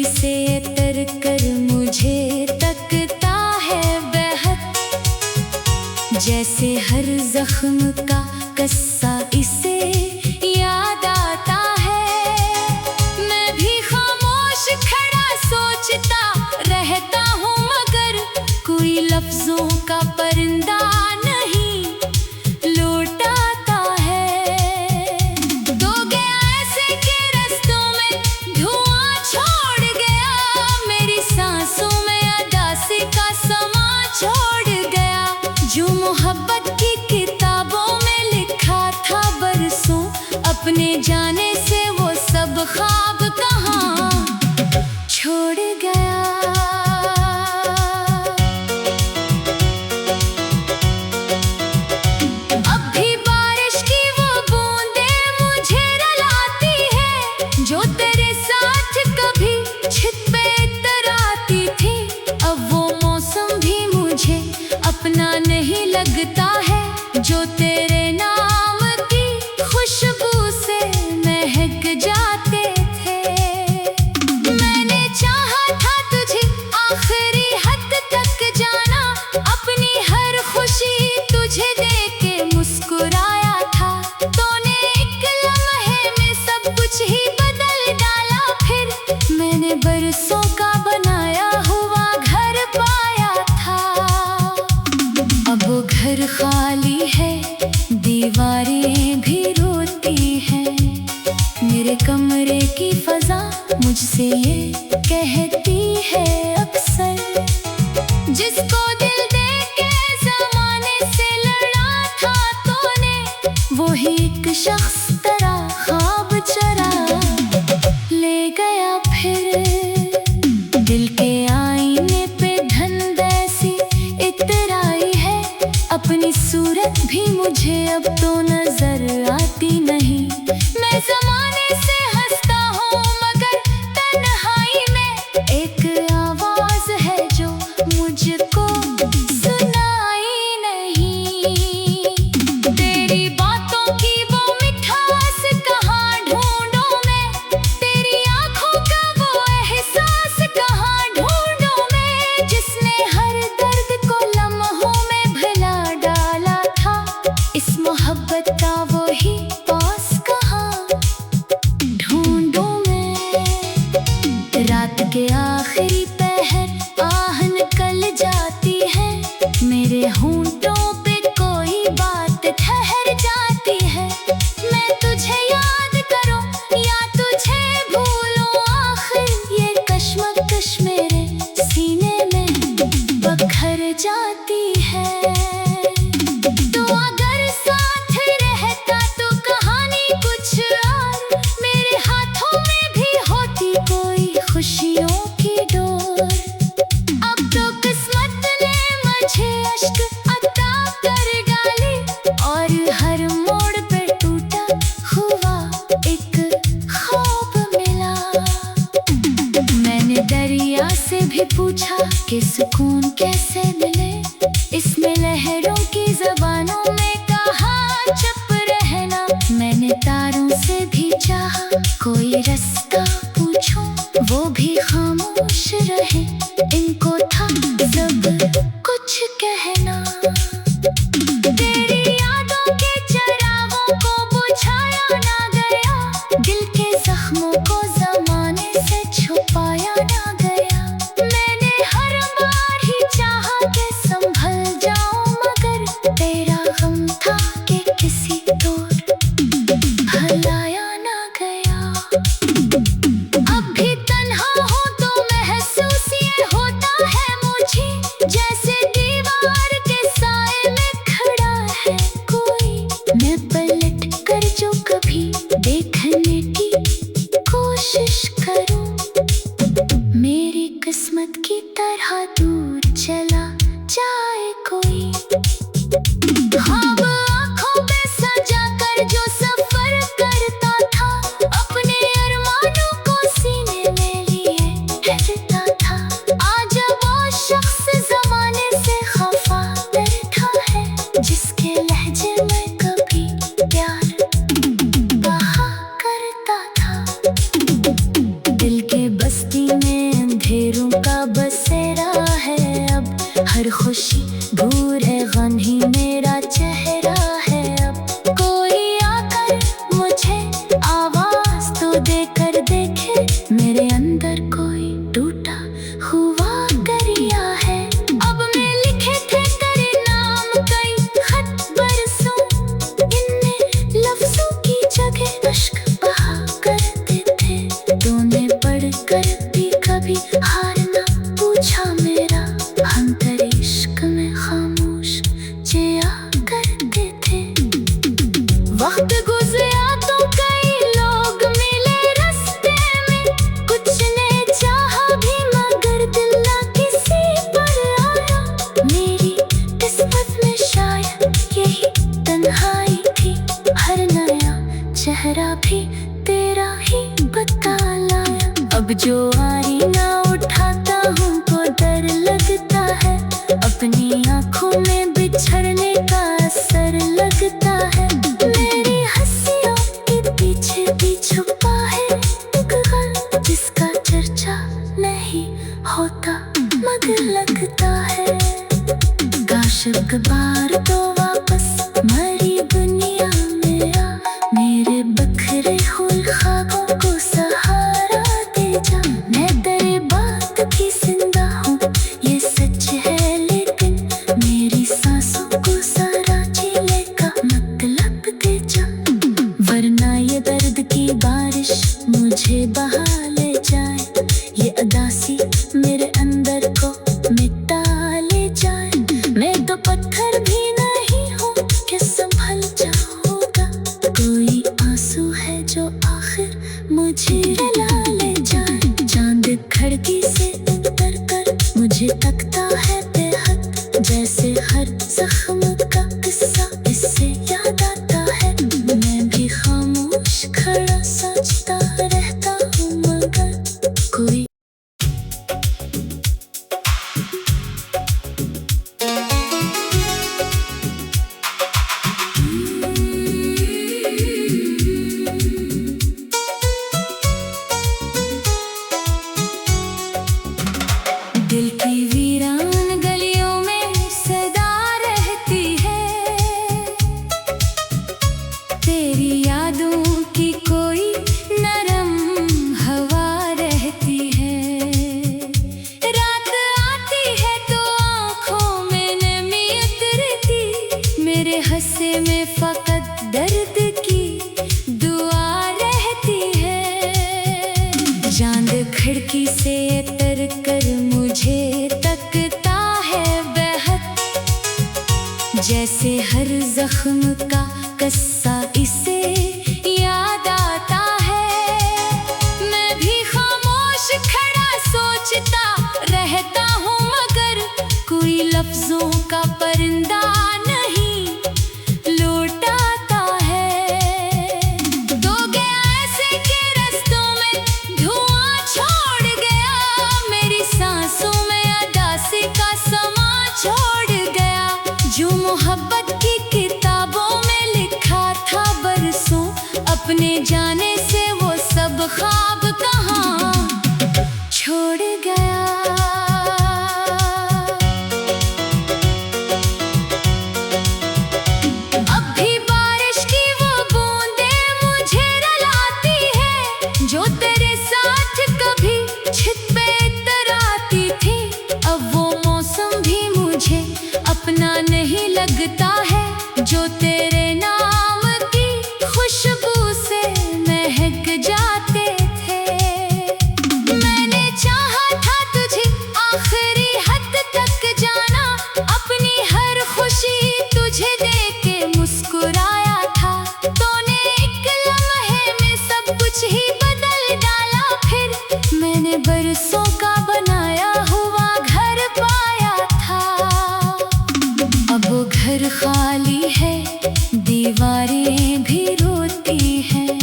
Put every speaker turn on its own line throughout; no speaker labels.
से तर कर मुझे तकता है बेहद, जैसे हर जख्म का कस्सा इसे याद आता है। मैं भी खामोश खड़ा सोचता रहता हूँ, मगर कोई लफ्जों का परिंदा नहीं लौटाता है। तो गया ऐसे के रस्तों में धुआं छोड़ गया, मेरी सांसों में अदासी का समा छोड़ गया। जो मोहब्बत की किताबों में लिखा था बरसों, अपने जाने से वो सब ख्वाब कहाँ छोड़ गया। अब भी बारिश की वो बूंदें मुझे रुलाती है, जो तेरे साथ कभी छत पे इतराती थी। अब वो मौसम भी मुझे अपना नहीं लगता है, जो तेरे नाम की खुशबू से महक जाते थे। मैंने चाहा था तुझे आखिरी हद तक जाना, अपनी हर खुशी तुझे देके मुस्कुराया था। तूने एक लम्हे में सब कुछ ही बदल डाला, फिर मैंने बरसों का बनाया हुआ घर पाया था। अब वो घर खाली है, दीवारें भी रोती हैं, मेरे कमरे की फजा मुझसे ये कहती है अक्सर। जिसको दिल दे के जमाने से लड़ा था तूने, वही एक शख्स तेरा ख्वाब चरा ले गया फिर। दिल के आईने पे धुंध ऐसी इतराई है, अपनी सूरत भी मुझे अब तो नजर आती नहीं। मैं जमाने से हंसता हूँ, मगर तन्हाई में एक आवाज है जो मुझको सुनाई नहीं। तेरी बातों की वो मिठास कहाँ ढूंढूं मैं, तेरी आंखों का वो एहसास कहाँ ढूंढूं मैं, जिसने हर दर्द को लम्हों में भुला डाला था। इस मोहब्बत का वो ही पास कहाँ ढूंढूं मैं। रात के आखिरी पहर आह निकल जाती है, मेरे होंठों पे कोई बात ठहर जाती है। मैं तुझे याद करूं या तुझे भूलूं, आखिर ये कश्मकश मेरे सीने में बखर जाती है। तो अगर साथ रहता तो कहानी कुछ और, मेरे हाथों में भी होती कोई खुशियों की डोर। अब तो किस्मत ने मुझे अश्क अता कर डाले, और हर मोड़ पे टूटा हुआ एक ख्वाब मिला। मैंने दरिया से भी पूछा कि सुकून कैसे मिले, इसमें लहरों की ज़बानों में कहा चुप रहना। मैंने तारों से भी चाहा कोई रास्ता पूछूं, वो भी खामोश रहे, इनको था सब कुछ कहना। तेरी यादों के चरागों को बुझाया ना गया, दिल के जख्मों को जमाने से छुपाया ना गया। मैंने हर बार ही चाहा कि संभल जाऊं, मगर तेरा गम था कि किसी तौर भलाया ना गया। अब भी तन्हा हूँ तो महसूस ये होता है मुझे, जैसे दीवार के साए में खड़ा है कोई। मैं पलट कर जो कभी देखने की कोशिश करूं, मेरी किस्मत की तरह दूर चला जाए कोई। ख्वाब आँखों पे सजा कर जो सफर करता था, अपने अरमानों को सीने में लिए रहता था। आज वो शख्स जमाने से खफा बैठा है, जिसके लहजे में कभी प्यार बहा करता था। दिल के बस्ती में में अंधेरों का बसेरा है अब। हर खुशी दूर है, गम ही मेरा चेहरा है अब। कोई आकर मुझे आवाज तो देकर देखे, मेरे अंदर कोई टूटा हुआ दरिया है। अब मैं लिखे थे तेरे नाम कई खत बरसों, इनमें लफ्जों की जगह अश्क बहा करते थे। तूने पढ़कर भी कभी हार ना पूछा मेरा, हम तेरे इश्क में खामोश जिया करते थे। वक्त गुजरा तो कई लोग मिले रास्ते में, कुछ ने चाहा भी मगर दिल ना किसी पर आया। मेरी किस्मत में शायद यही तन्हाई थी, हर नया चेहरा भी तेरा ही बता लाया। अब जो आरी ना उठाता हूँ तो डर लगता है, अपनी आँखों में बिछड़ने का असर लगता है। मेरी हंसियों के पीछे भी छुपा है एक गम, जिसका चर्चा नहीं होता मगर लगता है। काश एक बार तो वापस मरी दुनिया में आ, मेरे बखरे हुए ख्वाबों को सहारा दे जा। मैं तेरी बात की जिंदा हूँ ये सच है, लेकिन मेरी सांसों को सारा जीने का मतलब दे जा। वरना ये दर्द की बारिश मुझे बहा ले जाए, ये उदासी मेरे अंदर को मिटा ले जाए। मैं तो पत्थर भी नहीं हूँ कि संभल जाऊंगा, कोई आंसू है जो आखिर मुझे रुला ले जाए। चांद खिड़की से उतर कर मुझे तकता है बेहद, जैसे हर जख्म का किस्सा इससे याद आता है। मैं भी खामोश खड़ा सोचता रहता हूँ मगर कोई दिल की वीरान गलियों में सदा रहती है, तेरी यादों की कोई नरम हवा रहती है। रात आती है तो आँखों में नमी उतरती, मेरे हंसे में फकत दर्द की दुआ रहती है। चांद खिड़की से उतर कर मुझे तकता है बेहद, जैसे हर जख्म का किस्सा इसे याद आता है। मैं भी खामोश खड़ा सोचता रहता हूँ मगर कोई लफ्जों का परिंदा नहीं लौट आता है। तो गया ऐसे के रस्तों में धुआं छोड़ गया, मेरी सांसों में उदासी का समा छोड़ गया। जो मोहब्बत की किताबों में लिखा था बरसों, अपने जाने से वो सब ख्वाब कहाँ छोड़ गया। अब भी बारिश की वो बूंदें मुझे रुलाती है, जो तेरे साथ कभी छत पे इतराती थी। अब वो मौसम भी मुझे अपना नहीं लगता है, जो तेरे नाम की खुशबू से महक जाते थे। मैंने चाहा था तुझे आखिरी हद तक जाना, अपनी हर खुशी तुझे दे के मुस्कुराया था। तूने एक लम्हे में सब कुछ ही बदल डाला, फिर मैंने बरसों का बनाया हुआ घर पाया था। अब वो घर खाली है, दीवारें भी रोती हैं,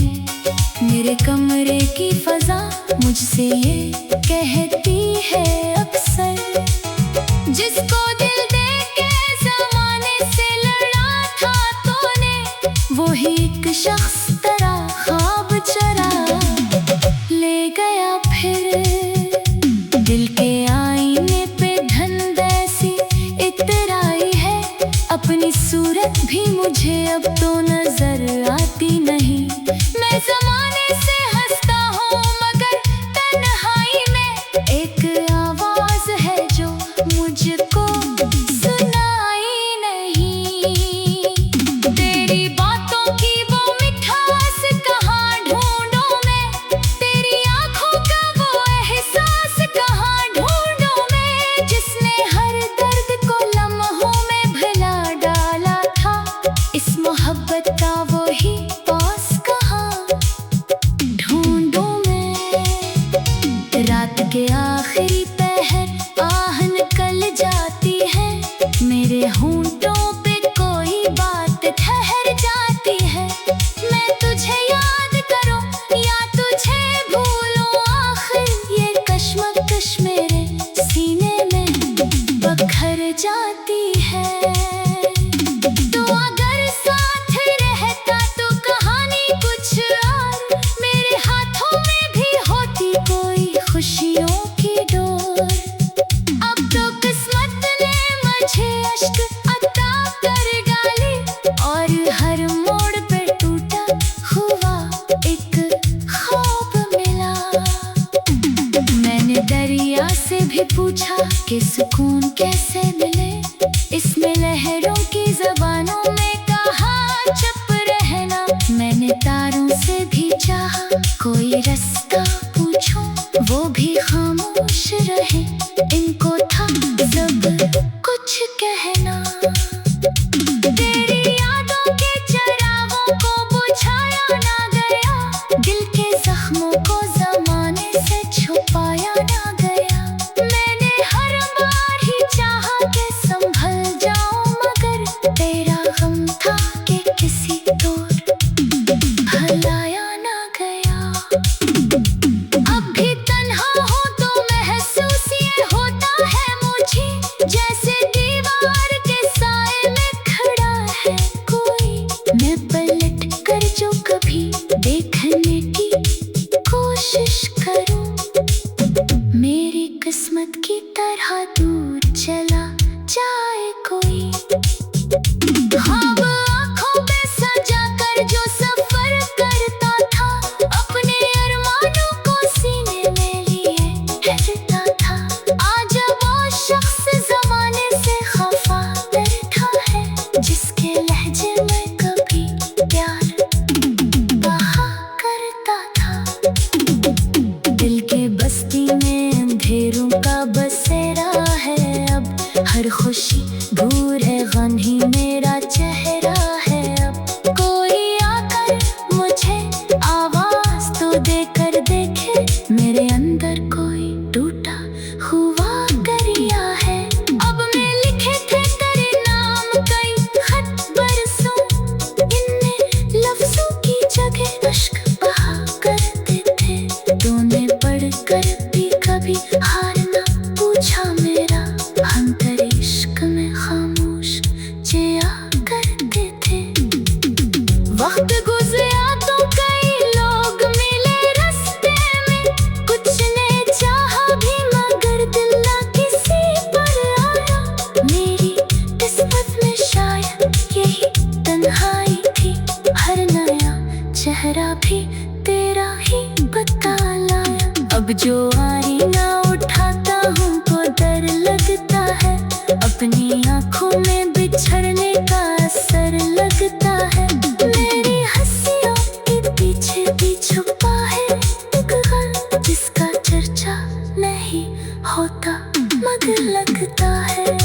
मेरे कमरे की फजा मुझसे ये कहती है अक्सर। जिसको दिल दे के जमाने से लड़ा था तूने, वो ही एक शख्स तेरा ख्वाब चरा ले गया फिर। के आखिरी पहर आह निकल जाती है, मेरे होंठों पे कोई बात ठहर जाती है। मैं तुझे याद करूं या तुझे भूलूं, आखिर ये कश्मकश मेरे सीने में बखर जाती है। तो अगर साथ रहता तो कहानी कुछ और, मेरे हाथों में भी होती कोई खुशियों की डोर। अब तो किस्मत ने मुझे अश्क अता कर डाले, और हर मोड़ पे टूटा हुआ एक ख्वाब मिला। मैंने दरिया से भी पूछा कि सुकून कैसे मिले, इसमें लहरों की ज़बानों में कहा चुप रहना। मैंने तारों से भी चाहा कोई रास्ता पूछूं, वो भी खामोश रहे, इनको था सब कुछ कहना। तेरी यादों के चरागों को बुझाया ना गया, दिल के जख्मों को ज़माने से छुपाया ना गया। मैंने हर बार ही चाहा कि संभल जाऊं, मगर तेरा गम था कि किसी तौर भलाया ना गया। अब भी तन्हा हूं तो महसूस ये होता है मुझे, जैसे दीवार के साए में खड़ा है कोई। मैं पलट कर जो कभी देखने की कोशिश करूं, मेरी किस्मत की तरह दूर चला जाए कोई। ख्वाब आँखों पे सजा कर जो सफर करता था, अपने अरमानों को सीने में लिए रहता था। आज वो शख्स ज़माने से खफा बैठा है, जिसके लहजे में कभी प्यार बहा करता था। दिल के बस्ती में अंधेरों का बसेरा है, अब हर खुशी दूर है, गम ही मेरा चेहरा है। अब कोई आकर मुझे आवाज तो देकर देखे, मेरे अंदर कोई टूटा हुआ दरिया है। अब मैं लिखे थे तेरे नाम कई खत बरसों, इनमें लफ्जों की जगह अश्क बहा करते थे। तूने पढ़कर भी कभी हार ना पूछा मेरा, हम तेरे इश्क में खामोश जिया करते थे। वक्त गुजरा तो कई लोग मिले रास्ते में, कुछ ने चाहा भी मगर दिल ना किसी पर आया। मेरी किस्मत में शायद यही तन्हाई थी, हर नया चेहरा भी तेरा ही बता लाया। अब जो आईना उठाता हूँ तो डर लगता है, अपनी आँखों में बिछड़ने का असर लगता है। मेरी हंसियों के पीछे भी छुपा है एक गम, जिसका चर्चा नहीं होता मगर लगता है।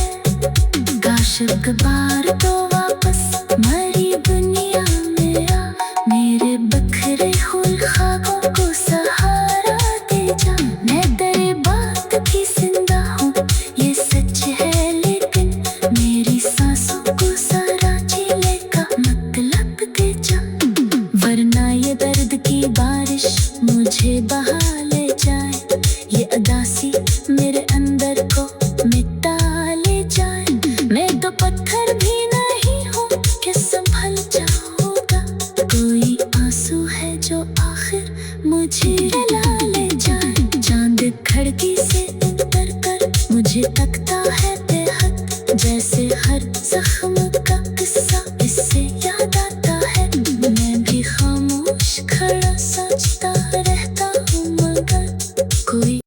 काश एक बार तो वापस मरी दुनिया में आ, मेरे बखरे हुए ख्वाबों को सहारा दे जा। मैं तेरे बात की जिंदा हूँ ये सच है, लेकिन मेरी सांसों को सारा जीने का मतलब दे जा, वरना ये दर्द की बारिश मुझे बहा ले जाए, ये उदासी मेरे अंदर को मिटा ले जाए। मैं तो पत्थर भी नहीं हूँ कि संभल जाऊंगा, कोई आंसू है जो आखिर मुझे रुला ले जाए। चांद खिड़की से उतर कर मुझे तकता है बेहद, जैसे हर जख्म का किस्सा इससे याद आता है। मैं भी खामोश खड़ा सोचता रहता हूँ, मगर कोई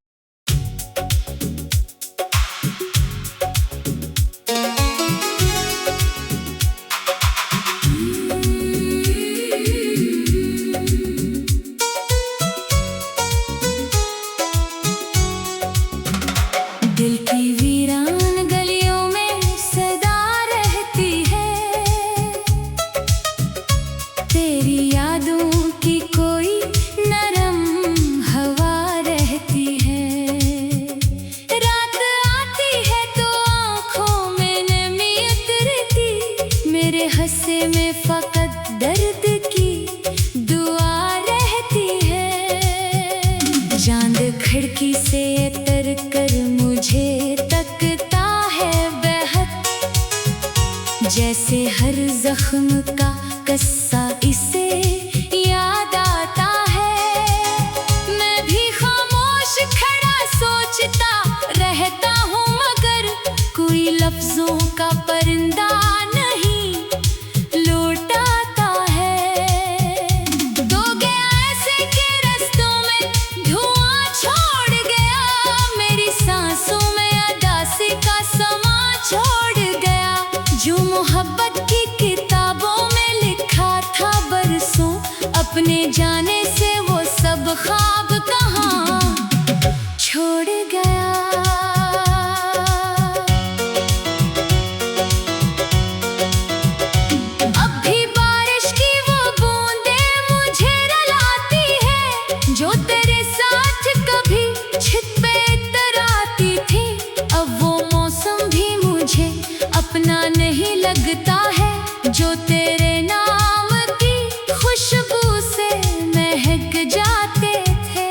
दिल की जैसे हर जख्म का किस्सा इसे याद आता है। मैं भी खामोश खड़ा सोचता रहता हूँ, मगर कोई लफ्जों का परिंदा नहीं लौट आता है। तो गया ऐसे के रस्तों में धुआं छोड़ गया, मेरी सांसों में उदासी का समा छोड़ गया। जो मोहब्बत की किताबों में लिखा था बरसों, अपने जाने से वो सब ख्वाब कहाँ छोड़ गया। अब भी बारिश की वो बूंदें मुझे रुलाती है, जो तेरे साथ कभी छत पे इतराती थी। अब वो मौसम भी मुझे अपना नहीं लगता है, जो तेरे नाम की खुशबू से महक जाते थे।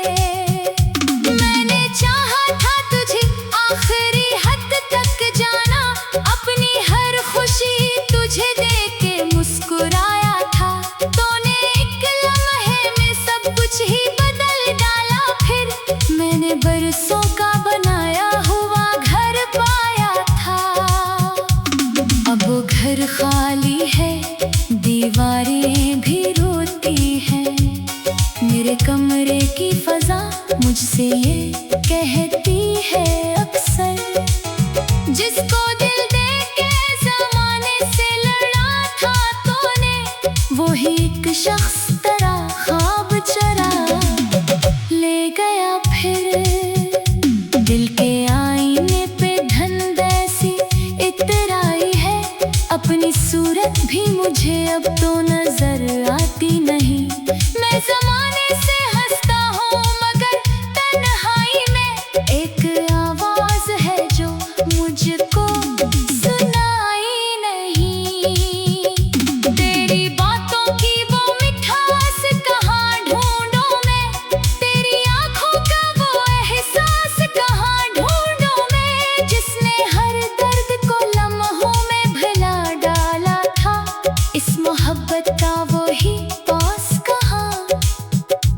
मैंने चाहा था तुझे आखिरी हद तक जाना, अपनी हर खुशी तुझे देके मुस्कुराया था। तूने एक लम्हे में सब कुछ ही बदल डाला, फिर मैंने बरसों का बनाया हुआ घर पाया था। अब वो घर खाली है, दीवारें भी रोती हैं, मेरे कमरे की फजा मुझसे ये कहती है अक्सर। जिसको दिल दे के जमाने से लड़ा था तूने, वही एक शख्स तेरा ख्वाब चरा ले गया फिर। दिल के आईने पे धुंध ऐसी इतराई है, अपनी सूरत भी मुझे अब तो नजर आती नहीं। मैं जमाने से हंसता हूँ, मगर तन्हाई में एक आवाज है जो मुझको सुनाई नहीं। तेरी बातों की वो मिठास कहाँ ढूंढूं मैं, तेरी आंखों का वो एहसास कहाँ ढूंढूं मैं, जिसने हर दर्द को लम्हों में भुला डाला था। इस मोहब्बत का वो ही पास कहाँ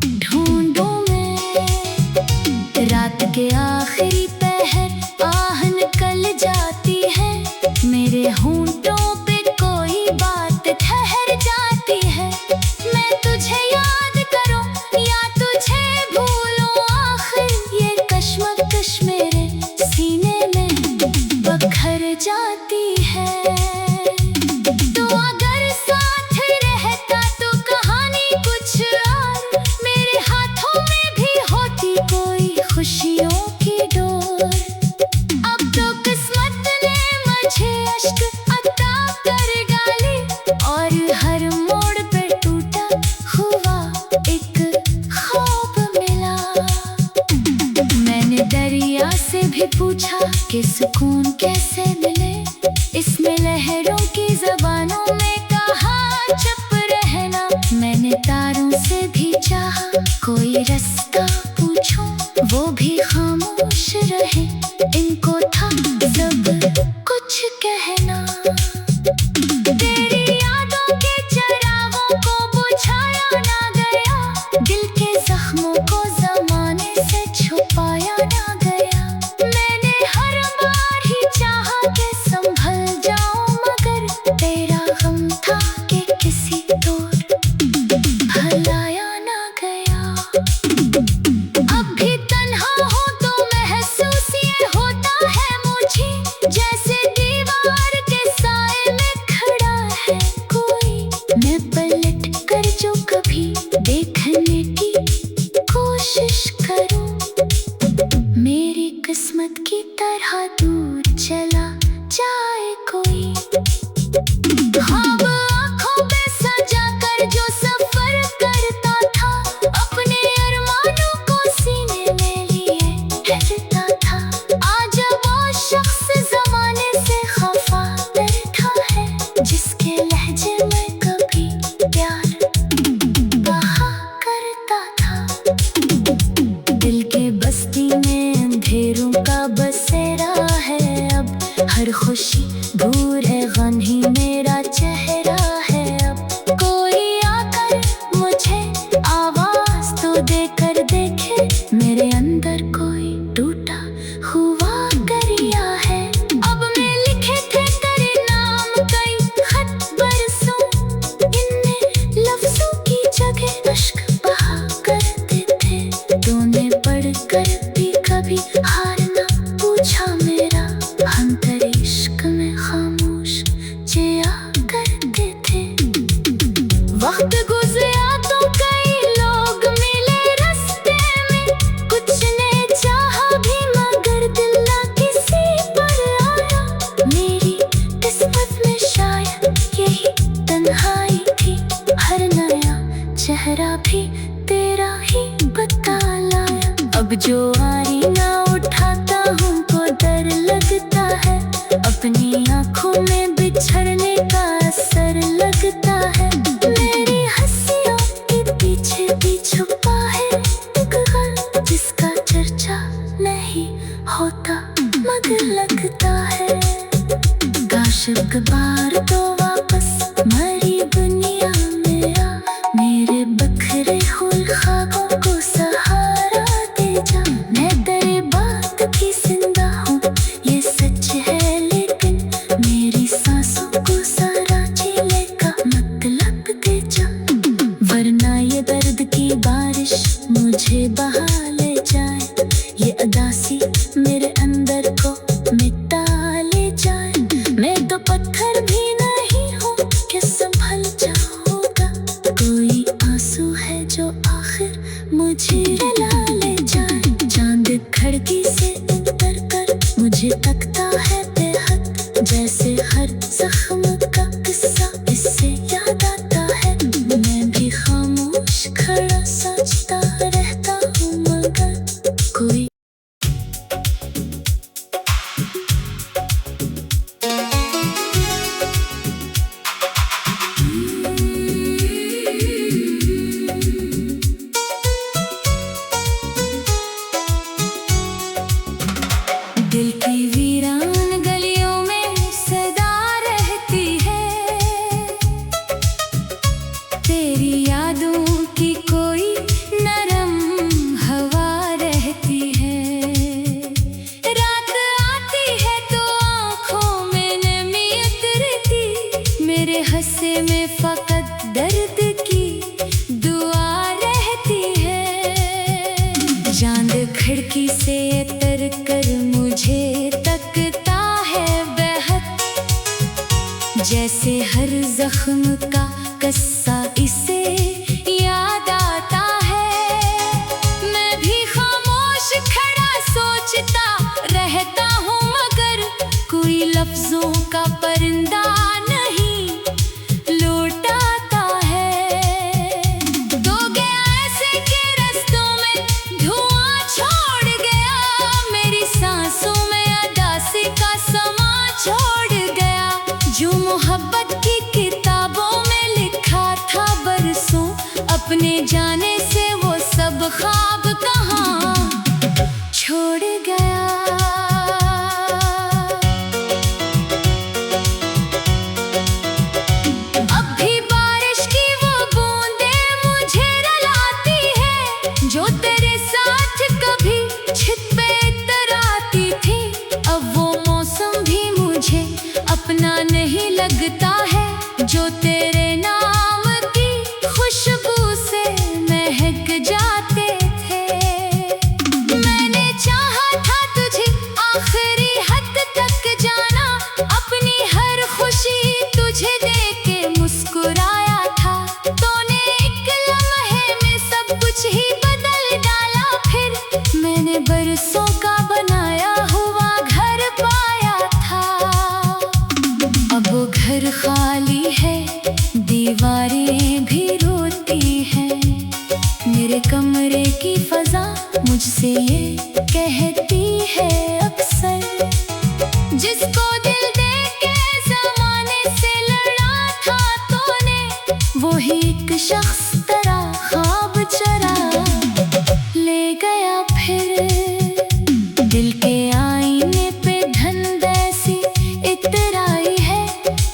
ढूंढूं मैं। रात के आखिरी पहर आह निकल जाती है, मेरे होंठों पे कोई बात ठहर जाती है। मैं तुझे याद करूं या तुझे भूलूं, आखिर ये कश्मकश मेरे सीने में बखर जाती है। तो अगर साथ रहता तो कहानी कुछ और, मेरे हाथों में भी होती कोई खुशियों की डोर। अब तो किस्मत ने मुझे अश्क अता कर डाली, और हर मोड़ पे टूटा हुआ एक ख्वाब मिला। मैंने दरिया से भी पूछा कि सुकून कैसे मिले, इसमें लहरों की जबानों में कहा चुप रहना। मैंने तारों से भी चाहा कोई रास्ता पूछूं, वो भी खामोश रहे, इनको था सब कुछ कहना। तेरी यादों के चरागों को बुझाया ना गया, दिल के जख्मों को जमाने से छुपाया ना गया। मैंने हर बार ही चाहा कि संभल जाऊं, मगर तेरा गम था कि किसी तौर भलाया ना गया। अब भी तन्हा हूँ तो महसूस ये होता है मुझे, जैसे दीवार के साए में खड़ा है कोई। मैं पलट कर जो कभी देखने की कोशिश करूं, मेरी किस्मत की तरह दूर चला जाए कोई। ख्वाब आँखों पे सजा कर जो सफर करता था, अपने अरमानों को सीने में लिए रहता था। आज वो शख्स जमाने से खफा बैठा है, जिसके लहजे में कभी प्यार कहा करता था। दिल के बस्ती में अंधेरों का बसेरा है, अब हर खुशी दूर है, गम ही मेरा होता मगर लगता है काश एक बार तो वापस मरी दुनिया में आ। मेरे बखरे हुए ख्वाबों को सहारा दे जा। मैं तेरे बात की जिंदा हूँ ये सच है, लेकिन मेरी सांसों को सारा जीने का मतलब दे जा। वरना ये दर्द की बारिश मुझे बहा ले जाए, ये उदासी मेरे अंदर को मिटा ले जाए। मैं तो पत्थर भी नहीं हूँ कि संभल जाऊंगा, कोई आंसू है जो आखिर मुझे रुला ले जाए। चांद खिड़की से उतर कर मुझे तकता है बेहद, जैसे हर जख्म का किस्सा इससे याद आता है। मैं भी खामोश खड़ा सोचता रहता हूँ मगर कोई दिल की वीरान गलियों में सदा रहती है, तेरी यादों की कोई नरम हवा रहती है। रात आती है तो आँखों में नमी उतरती, मेरे हंसे में फकत दर्द की दुआ रहती है। चांद खिड़की से उतर कर मुझे तकता है बेहद, जैसे हर जख्म का किस्सा इसे याद आता है। मैं भी खामोश खड़ा सोचता रहता हूँ मगर कोई लफ्जों का परिंदा नहीं लौट आता है। तो गया ऐसे के रस्तों में धुआं छोड़ गया, मेरी सांसों में उदासी का समा छोड़ गया। जो मोहब्बत की किताबों में लिखा था बरसों अपने जाने से, वो सब ख्वाब कहाँ छोड़ गया। अब भी बारिश की वो बूंदें मुझे रुलाती है, जो तेरे साथ कभी छत पे इतराती थी। अब वो मौसम भी मुझे अपना नहीं लगता है, जो तेरे नाम की खुशबू से महक जाते थे। मैंने चाहा था तुझे आखिरी हद तक जाना, अपनी हर खुशी तुझे देके मुस्कुराया था। तूने एक लम्हे में सब कुछ ही बदल डाला, फिर मैंने बरसों का बनाया हुआ घर पाया था। अब वो घर खाली है, दीवारें भी रोती हैं, मेरे कमरे की फजा मुझसे ये कहती है अक्सर। जिसको दिल दे के जमाने से लड़ा था तूने, वो ही एक शख्स तरह ख्वाब चरा ले गया फिर। दिल के आईने पे धुंध ऐसी इतराई है,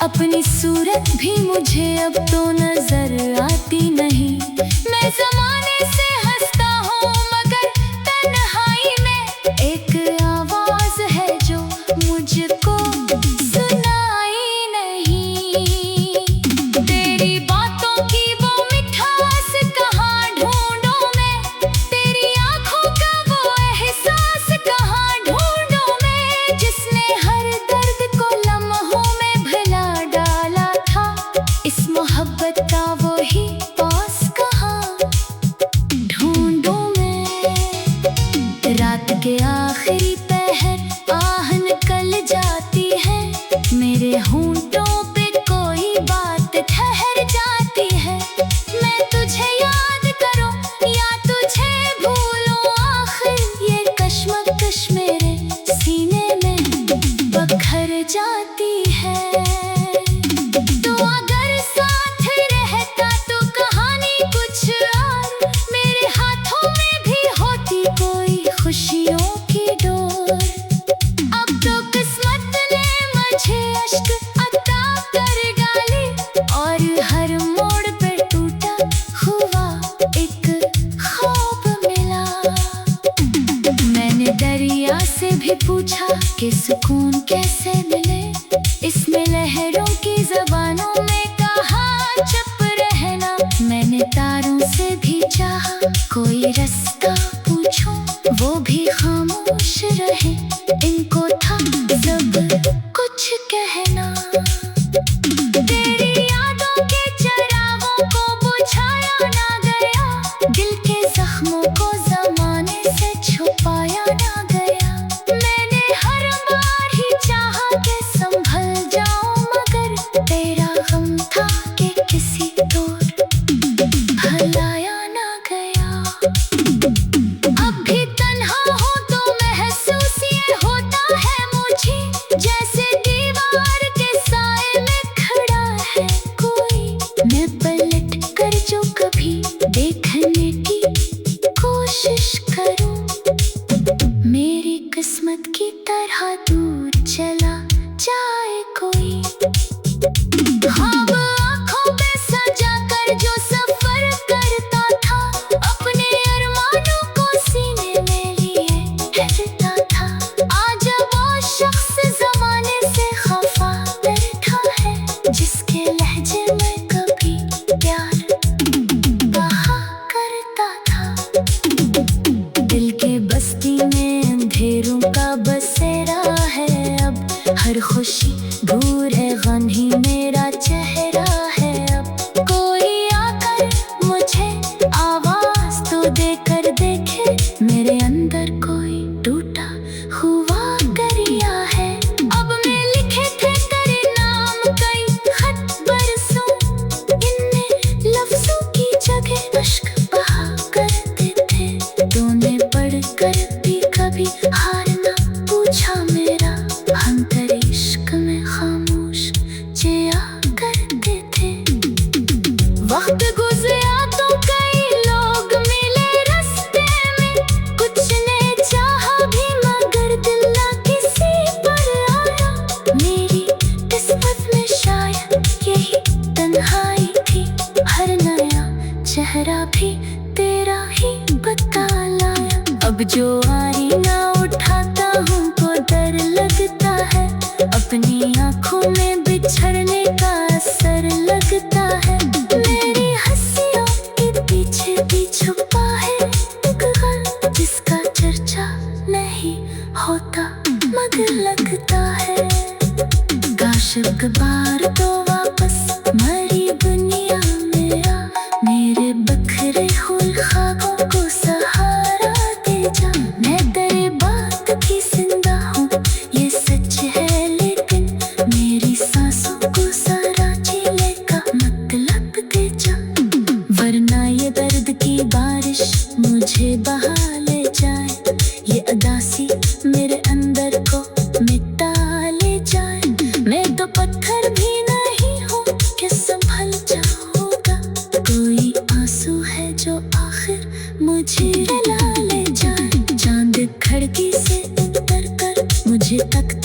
अपनी सूरत भी मुझे अब तो नजर आती नहीं। मैं जमाने से हंसता हूँ मगर तन्हाई में एक आवाज है जो मुझको सुनाई नहीं। तेरी बातों की वो मिठास कहाँ ढूंढूं मैं, तेरी आंखों का वो एहसास कहाँ ढूंढूं मैं, जिसने हर दर्द को लम्हों में भुला डाला था। इस मोहब्बत से भी पूछा कि सुकून कैसे मिले। इसमें लहरों की ज़बानों में कहा चुप रहना। मैंने तारों से भी चाहा कोई रास्ता पूछो, वो भी खामोश रहे। इनको था सब कुछ कहना। तेरी यादों के चरागों को बुझाया ना गया, दिल के जख्मों को ज़माने से छुपाया ना गया। मैंने हर बार ही चाहा कि संभल जाऊं, मगर तेरा गम था कि किसी तौर भलाया ना गया। अब भी तन्हा हो तो महसूस ये होता है मुझे, जैसे दीवार के साए में खड़ा है कोई। मैं पलट कर जो कभी देखने की कोशिश करूं, मेरी किस्मत की तरह दूर चला जाए कोई। ख्वाब आँखों पे सजा कर जो सफर करता था, अपने अरमानों को सीने में लिए रहता था। आज वो शख्स ज़माने से खफा बैठा है, जिसके लहजे में कभी प्यार कहा करता था। दिल के बस्ती में अंधेरों का बसेरा है अब, हर खुशी दूर है, गम ही मेरा चेहरा है अब। कोई आकर मुझे आवाज तो देकर देखे, मेरे अंदर कोई टूटा हुआ दरिया है। अब मैं लिखे थे तेरे नाम कई खत बरसों, इनमें लफ्जों की जगह अश्क बहा करते थे। तूने पढ़कर भी कभी हार ना पूछा मेरा, हम तेरे इश्क में खामोश जिया करते थे। वक्त गुजरा तो कई लोग मिले रास्ते में, कुछ ने चाहा भी मगर दिल ना किसी पर आया। मेरी किस्मत में शायद यही तन्हाई थी, हर नया चेहरा भी तेरा ही बता लाया। अब जो आरी ना उठाता हूँ तो डर लगता है, अपनी आँखों में बिछड़ने का असर लगता है। मेरी हंसियों के पीछे भी छुपा है एक गम, जिसका चर्चा नहीं होता मगर लगता है। काश एक बार तो वापस मरी दुनिया में आ, मेरे बखरे हुए ख्वाबों को सहारा दे जा। मैं तेरे बात की जिंदा हूँ ये सच है, लेकिन मेरी सांसों को सारा जीने का मतलब दे जा। वरना ये दर्द की बारिश मुझे बहा ले जाए, ये उदासी मेरे अंदर को मिटा ले जाए। मैं तो पत्थर भी नहीं हूँ कि संभल जाऊंगा, कोई आंसू है जो आखिर मुझे रुला ले जाए। चांद खिड़की से उतर कर मुझे तक